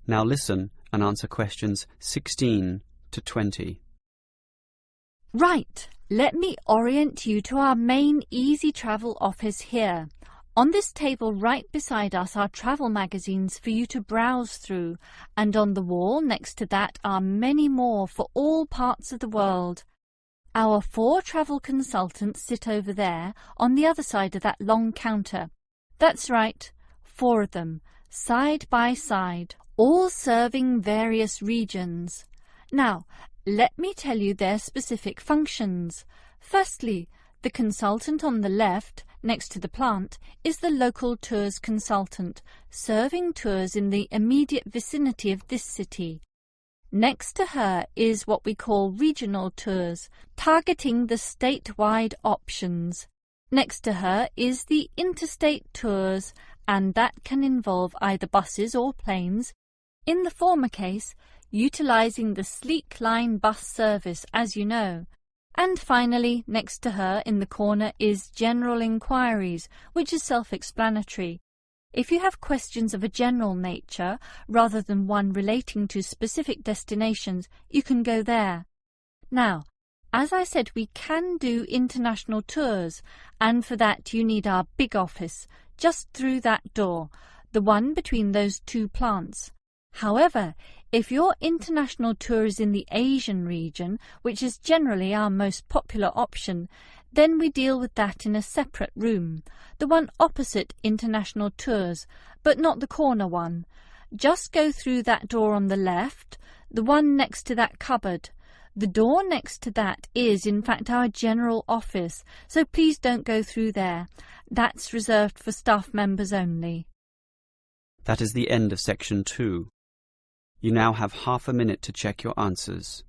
Now listen and answer questions 16 to 20. Right, let me orient you to our main Easy Travel office here. On this table right beside us are travel magazines for you to browse through, and on the wall next to that are many more for all parts of the world. Our 4 travel consultants sit over there on the other side of that long counter. That's right, 4 of them, side by side, all serving various regions. Now, let me tell you their specific functions. Firstly, the consultant on the left, next to the plant, is the local tours consultant, serving tours in the immediate vicinity of this city. Next to her is what we call regional tours, targeting the statewide options. Next to her is the interstate tours, and that can involve either buses or planes. In the former case, utilizing the Sleek Line bus service, as you know. And finally, next to her in the corner is General Inquiries, which is self-explanatory. If you have questions of a general nature, rather than one relating to specific destinations, you can go there. Now, as I said, we can do international tours, and for that you need our big office, just through that door, the one between those 2 plants. However, if your international tour is in the Asian region, which is generally our most popular option, then we deal with that in a separate room, the one opposite international tours, but not the corner one. Just go through that door on the left, the one next to that cupboard. The door next to that is, in fact, our general office, so please don't go through there. That's reserved for staff members only. That is the end of section 2. You now have half a minute to check your answers.